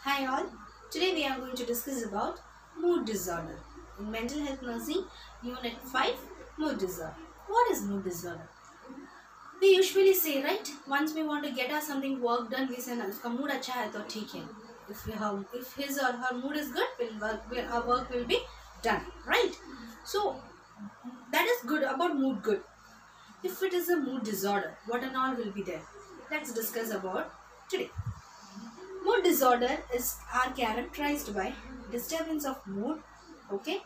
Hi all, today we are going to discuss about mood disorder. In mental health nursing, unit 5, mood disorder. What is mood disorder? We usually say, right, once we want to get us something work done, we say, if mood acha hai to theek hai. If his or her mood is good, our work will be done, right? So, that is good about mood good. If it is a mood disorder, what and all will be there? Let's discuss about today. Mood disorder are characterized by disturbance of mood, okay,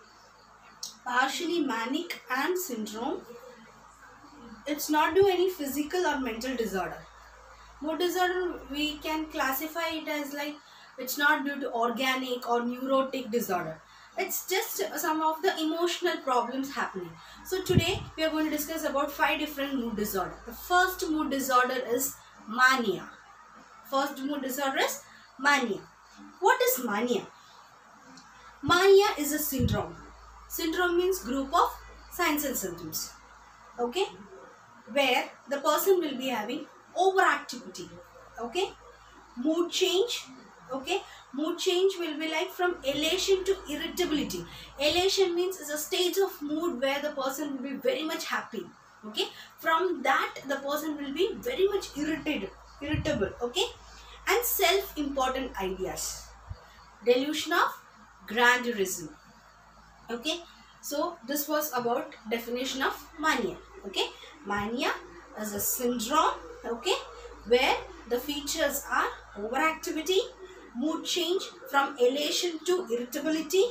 partially manic and syndrome. It's not due any physical or mental disorder. Mood disorder, we can classify it as like it's not due to organic or neurotic disorder. It's just some of the emotional problems happening. So today we are going to discuss about 5 different mood disorder. The first mood disorder is mania. First mood disorder is mania. What is mania? Mania is a syndrome. Syndrome means group of signs and symptoms. Okay? Where the person will be having overactivity. Okay? Mood change. Okay? Mood change will be like from elation to irritability. Elation means is a state of mood where the person will be very much happy. Okay? From that the person will be very much irritable. Okay? And self-important ideas, delusion of grandeurism. Okay, so this was about definition of mania. Okay, mania is a syndrome, okay, where the features are overactivity, mood change from elation to irritability,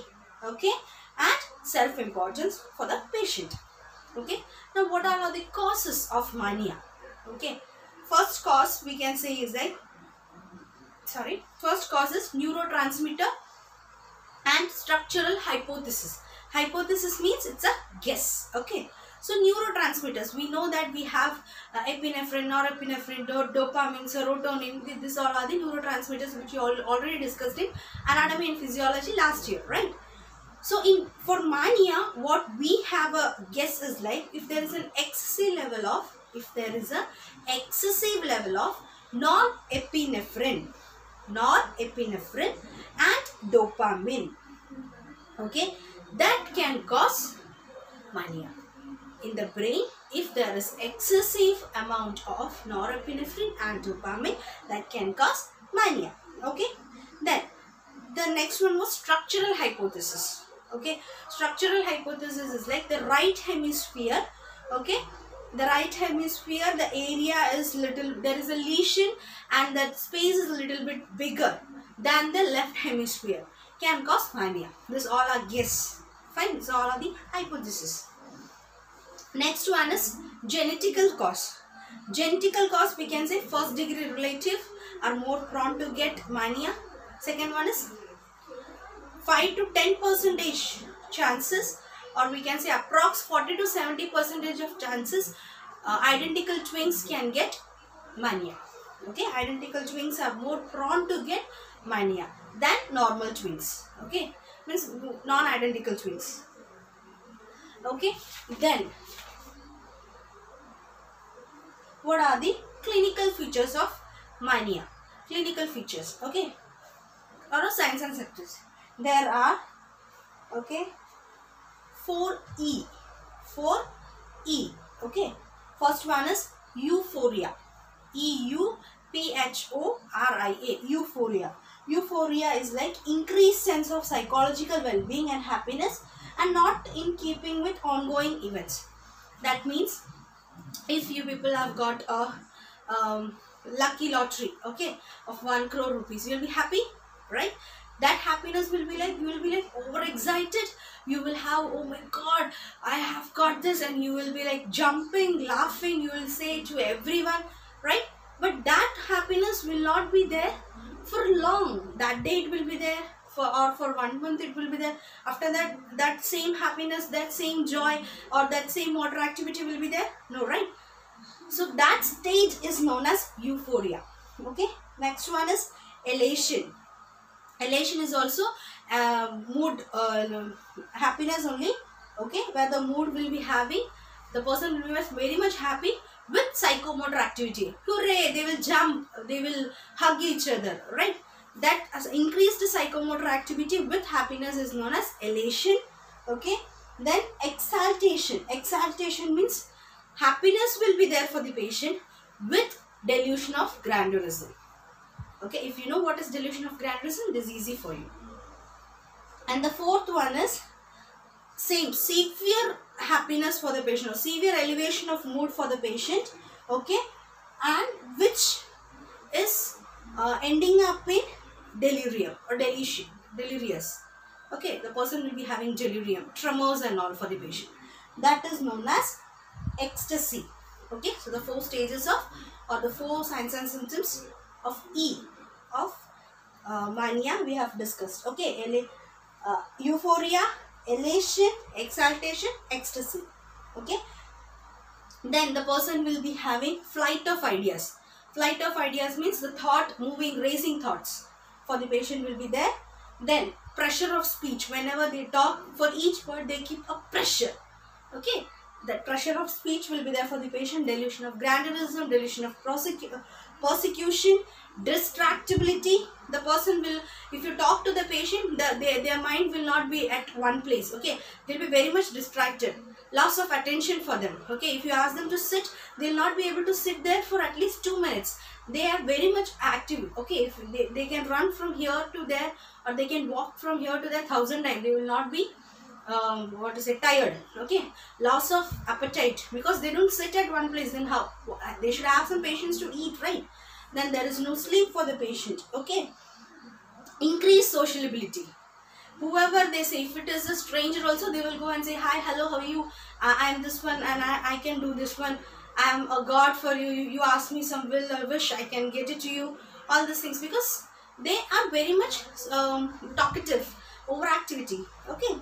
okay, and self-importance for the patient. Okay, now what are the causes of mania? Okay, first cause we can say is like first cause is neurotransmitter and structural hypothesis. Hypothesis means it's a guess. Okay. So neurotransmitters, we know that we have epinephrine, norepinephrine, dopamine, serotonin. These all are the neurotransmitters which we already discussed in anatomy and physiology last year, right? So for mania, what we have a guess is like if there is an excessive level of norepinephrine and dopamine, okay, that can cause mania. In the brain, if there is excessive amount of norepinephrine and dopamine, that can cause mania. Okay, then the next one was structural hypothesis. Okay, structural hypothesis is like the right hemisphere. Okay, the right hemisphere, the area is there is a lesion and that space is a little bit bigger than the left hemisphere, can cause mania. This all are guess. Fine, these all are the hypothesis. Next one is genetical cause. Genetical cause, we can say first degree relative are more prone to get mania. Second one is 5 to 10% chances, or we can say approx 40 to 70% of chances identical twins can get mania. Okay, identical twins are more prone to get mania than normal twins. Okay, means non-identical twins. Okay, then what are the clinical features of mania? Clinical features, okay, or signs and symptoms. There are, okay, 4E. Okay. First one is euphoria. EUPHORIA. Euphoria. Euphoria is like increased sense of psychological well-being and happiness and not in keeping with ongoing events. That means if you people have got a lucky lottery, okay, of 1 crore rupees, you will be happy, right? That happiness will be like, you will be like overexcited. You will have, oh my god, I have got this, and you will be like jumping, laughing. You will say to everyone, right? But that happiness will not be there for long. That day it will be there for 1 month it will be there. After that, that same happiness, that same joy, or that same water activity will be there. No, right? So that stage is known as euphoria. Okay. Next one is elation. Elation is also mood happiness only, okay, where the mood will be having, the person will be very much happy with psychomotor activity. Hooray, they will jump, they will hug each other, right? That as increased psychomotor activity with happiness is known as elation. Okay. Then exaltation. Exaltation means happiness will be there for the patient with delusion of grandeurism. Okay, if you know what is delusion of grandeurism, it is easy for you. And the fourth one is same, severe happiness for the patient, or severe elevation of mood for the patient. Okay, and which is ending up in delirium or delirious. Okay, the person will be having delirium, tremors and all for the patient. That is known as ecstasy. Okay, so the four stages of, or the four signs and symptoms of E of mania we have discussed. Okay, euphoria, elation, exaltation, ecstasy. Okay, then the person will be having flight of ideas. Flight of ideas means the thought moving, racing thoughts for the patient will be there. Then pressure of speech, whenever they talk, for each word they keep a pressure. Okay, that pressure of speech will be there for the patient. Delusion of grandeurism, delusion of persecution, distractibility. The person will, if you talk to the patient, their mind will not be at one place. Okay, they'll be very much distracted. Loss of attention for them. Okay, if you ask them to sit, they'll not be able to sit there for at least 2 minutes. They are very much active. Okay, if they can run from here to there, or they can walk from here to there 1,000 times. They will not be tired. Okay, loss of appetite, because they don't sit at one place. Then how? They should have some patience to eat, right? Then there is no sleep for the patient. Okay, increased sociability. Whoever they say, if it is a stranger also, they will go and say, hi, hello, how are you? I am this one and I can do this one. I am a god for you. You ask me some will or wish, I can get it to you. All these things, because they are very much talkative, overactivity. Okay.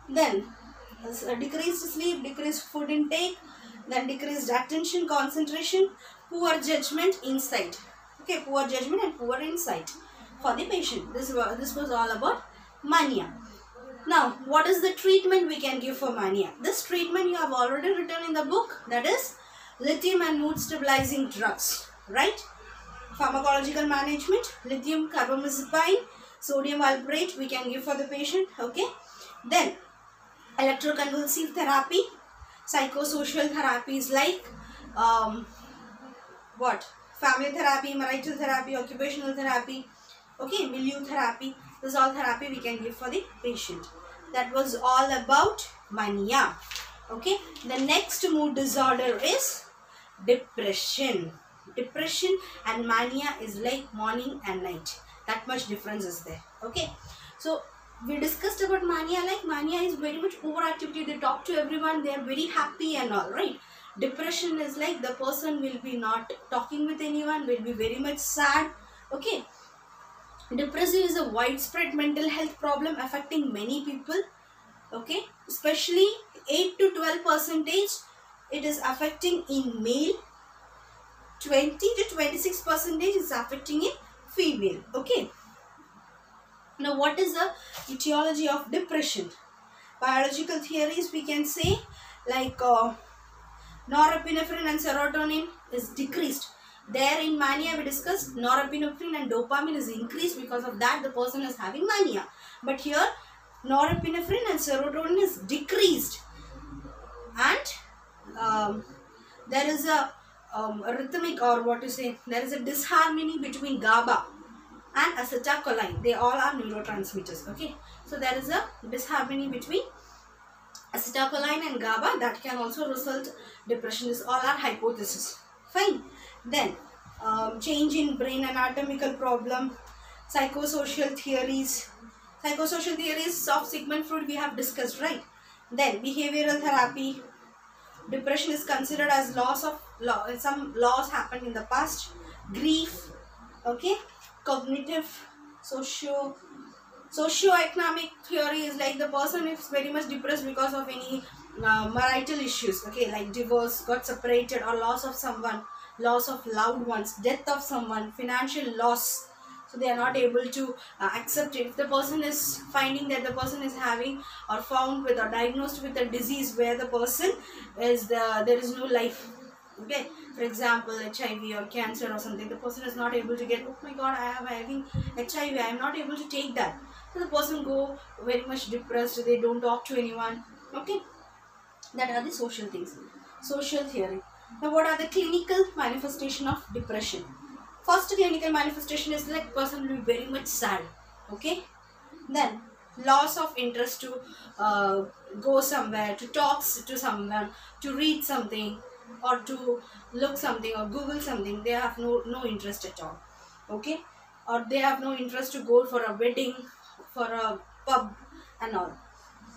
Then decreased sleep, decreased food intake, then decreased attention, concentration, poor judgment, insight. Okay, poor judgment and poor insight for the patient. This was all about mania. Now, what is the treatment we can give for mania? This treatment you have already written in the book, that is lithium and mood stabilizing drugs, right? Pharmacological management, lithium carbamazepine, sodium valproate we can give for the patient. Okay, then electroconvulsive therapy, psychosocial therapies like family therapy, marital therapy, occupational therapy, okay, milieu therapy. This is all therapy we can give for the patient. That was all about mania. Okay, the next mood disorder is depression. Depression and mania is like morning and night. That much difference is there. Okay, so we discussed about mania. Like, mania is very much overactivity. They talk to everyone. They are very happy and all, right? Depression is like the person will be not talking with anyone, will be very much sad. Okay, depression is a widespread mental health problem affecting many people. Okay, especially 8 to 12%. It is affecting in male. 20 to 26% is affecting in female. Okay. Now, what is the etiology of depression? Biological theories we can say, like norepinephrine and serotonin is decreased. There in mania we discussed norepinephrine and dopamine is increased. Because of that the person is having mania. But here norepinephrine and serotonin is decreased, and there is a rhythmic, or what to say, there is a disharmony between GABA and acetylcholine. They all are neurotransmitters. Okay, so there is a disharmony between acetylcholine and GABA that can also result depression. This all are hypothesis. Fine. Then change in brain anatomical problem, psychosocial theories. Psychosocial theories of Sigmund Freud we have discussed, right? Then behavioral therapy. Depression is considered as some loss happened in the past. Grief. Okay, cognitive, socio-economic theory is like the person is very much depressed because of any marital issues. Okay, like divorce, got separated, or loss of someone, loss of loved ones, death of someone, financial loss. So they are not able to accept it. If the person is finding that the person is having or found with or diagnosed with a disease where the person is there is no life. Okay, For example, HIV or cancer or something, the person is not able to get, oh my god, I am having HIV, I am not able to take that. So the person go very much depressed, they don't talk to anyone. Okay, that are the social things, social theory. Now what are the clinical manifestation of depression? First clinical manifestation is like person will be very much sad. Okay, then loss of interest to go somewhere, to talk to someone, to read something, or to look something or Google something. They have no interest at all. Okay, or they have no interest to go for a wedding, for a pub and all.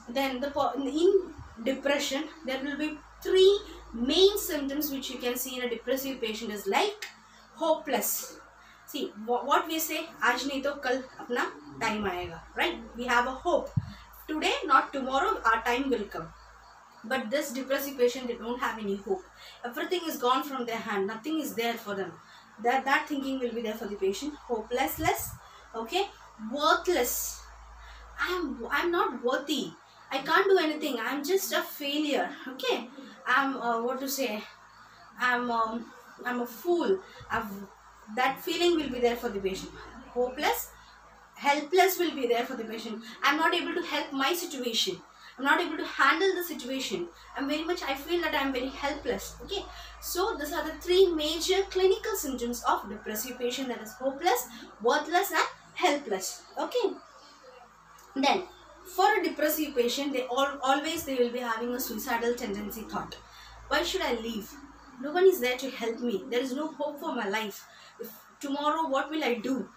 Then in depression there will be three main symptoms which you can see in a depressive patient is like hopeless. See what we say, आज नहीं तो कल अपना time आएगा, right? We have a hope. Today, not tomorrow, our time will come. But this depressive patient, they don't have any hope. Everything is gone from their hand. Nothing is there for them. That thinking will be there for the patient. Hopelessness. Okay. Worthless. I'm not worthy. I can't do anything. I'm just a failure. Okay. I'm what to say? I'm a fool. That feeling will be there for the patient. Hopeless. Helpless will be there for the patient. I'm not able to help my situation. I'm not able to handle the situation. I feel that I'm very helpless. Okay. So these are the three major clinical symptoms of depressive patient, that is hopeless, worthless and helpless. Okay. Then for a depressive patient, they always will be having a suicidal tendency thought. Why should I leave? No one is there to help me. There is no hope for my life. If tomorrow, what will I do?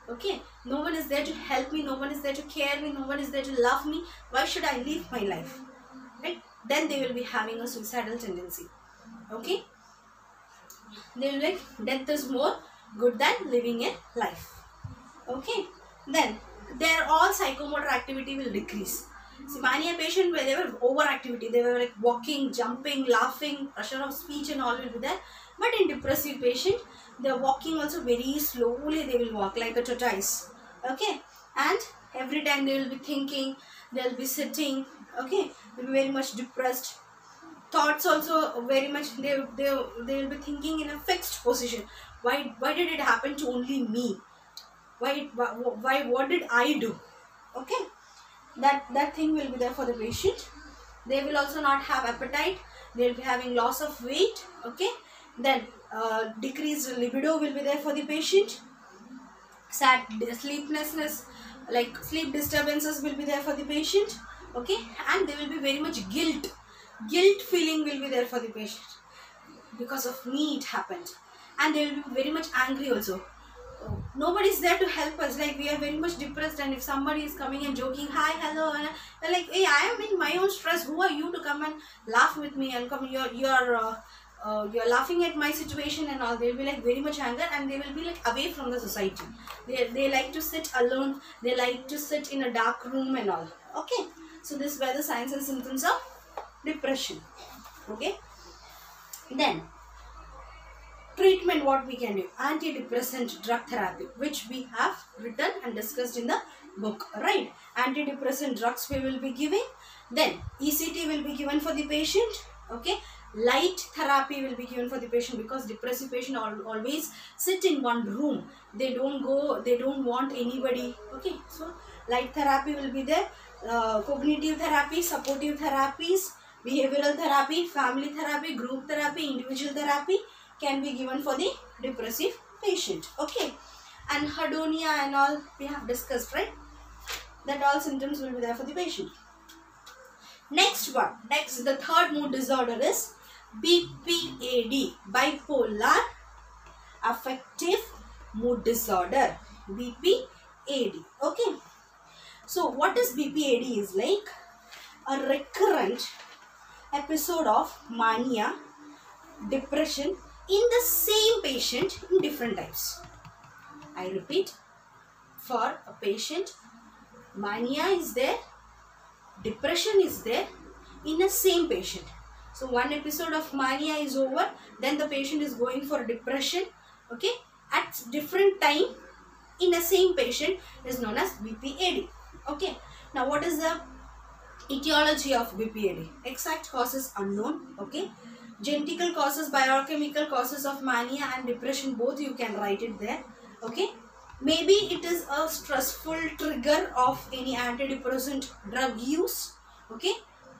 Okay, no one is there to help me, no one is there to care me, no one is there to love me. Why should I live my life? Right? Then they will be having a suicidal tendency. Okay, they will be like, death is more good than living a life. Okay, then their all psychomotor activity will decrease. See, mania patient where they were overactivity, they were like walking, jumping, laughing, pressure of speech and all will be there. But in depressive patient, they are walking also very slowly, they will walk like a tortoise. Okay, and every time they will be thinking, they will be sitting. Okay, they will be very much depressed. Thoughts also very much, they will be thinking in a fixed position. Why did it happen to only me? Why what did I do? Okay, that thing will be there for the patient. They will also not have appetite. They will be having loss of weight. Okay, then decreased libido will be there for the patient. Sad sleeplessness, like sleep disturbances will be there for the patient. Okay, and there will be very much guilt feeling will be there for the patient, because of me it happened. And they will be very much angry also. Nobody is there to help us, like we are very much depressed, and if somebody is coming and joking, hi, hello, and they're like, hey, I am in my own stress, who are you to come and laugh with me and come, you're laughing at my situation and all. They'll be like very much anger, and they will be like away from the society. They like to sit alone, they like to sit in a dark room and all. Okay, so this were the signs and symptoms of depression. Okay, then treatment, what we can do, antidepressant drug therapy, which we have written and discussed in the book, right? Antidepressant drugs we will be giving. Then ECT will be given for the patient. Okay, light therapy will be given for the patient, because depressive patient always sit in one room. They don't want anybody. Okay, so light therapy will be there. Cognitive therapy, supportive therapies, behavioral therapy, family therapy, group therapy, individual therapy can be given for the depressive patient. Okay, and hedonia and all we have discussed, right? That all symptoms will be there for the patient. Next, the third mood disorder is BPAD, bipolar affective mood disorder, BPAD. Okay, so what is BPAD is like a recurrent episode of mania, depression in the same patient in different types. I repeat, for a patient, mania is there, depression is there in a same patient. So one episode of mania is over, then the patient is going for depression. Okay, at different time in a same patient is known as BPAD. Okay, now what is the etiology of BPAD? Exact cause is unknown. Okay, Genetical causes, biochemical causes of mania and depression, both you can write it there. Okay. Maybe it is a stressful trigger of any antidepressant drug use. Okay.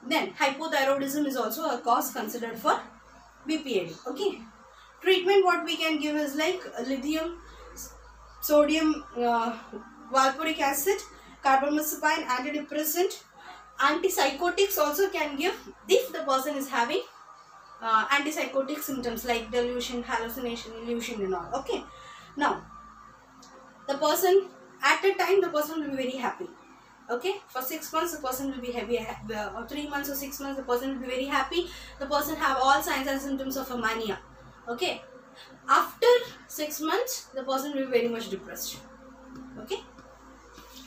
Then hypothyroidism is also a cause considered for BPAD. Okay. Treatment what we can give is like lithium, sodium valproic acid, carbamazepine, antidepressant, antipsychotics also can give if the person is having antipsychotic symptoms like delusion, hallucination, illusion and all. Okay. Now, the person at a time, the person will be very happy. Okay. For 6 months, the person will be happy. Or 3 months or 6 months, the person will be very happy. The person have all signs and symptoms of a mania. Okay. After 6 months, the person will be very much depressed. Okay.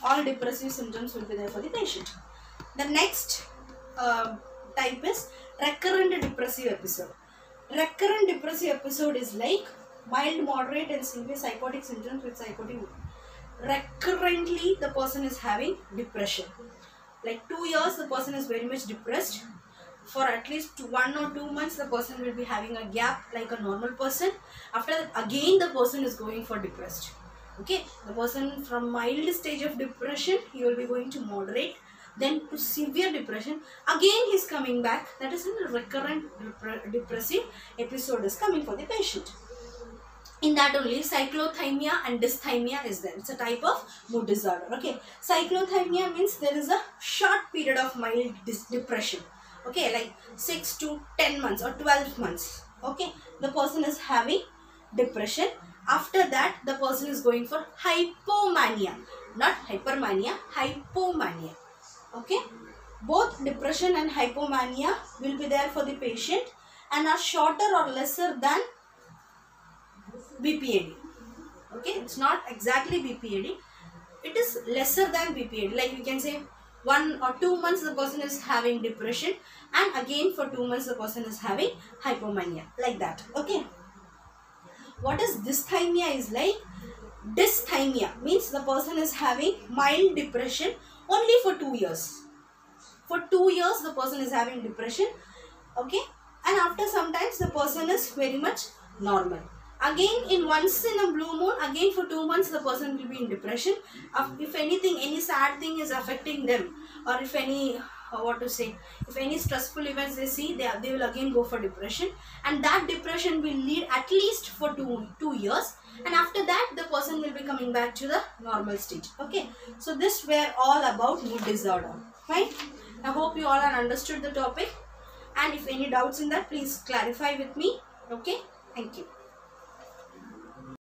All depressive symptoms will be there for the patient. The next type is recurrent depressive episode. Recurrent depressive episode is like mild, moderate and severe psychotic symptoms with psychotic. Recurrently the person is having depression. Like 2 years the person is very much depressed. For at least 1 or 2 months the person will be having a gap like a normal person. After that again the person is going for depressed. Okay, the person from mild stage of depression he will be going to moderate, then to severe depression, again he is coming back. That is a recurrent depressive episode is coming for the patient. In that only cyclothymia and dysthymia is there. It's a type of mood disorder. Okay, cyclothymia means there is a short period of mild depression. Okay, like 6 to 10 months or 12 months. Okay, the person is having depression. After that the person is going for hypomania, not hypermania, hypomania. Okay, both depression and hypomania will be there for the patient and are shorter or lesser than BPAD. Okay, it's not exactly BPAD, it is lesser than BPAD. Like we can say 1 or 2 months the person is having depression and again for 2 months the person is having hypomania, like that. Okay, what is dysthymia is like, dysthymia means the person is having mild depression only for 2 years. For 2 years the person is having depression. Okay, and after sometimes the person is very much normal. Again in once in a blue moon, again for 2 months the person will be in depression. If anything, any sad thing is affecting them, or if any if any stressful events they see, they will again go for depression, and that depression will lead at least for two years, and after that the person will be coming back to the normal stage. Okay, so this were all about mood disorder. Fine. I hope you all have understood the topic, and if any doubts in that, please clarify with me. Okay, thank you.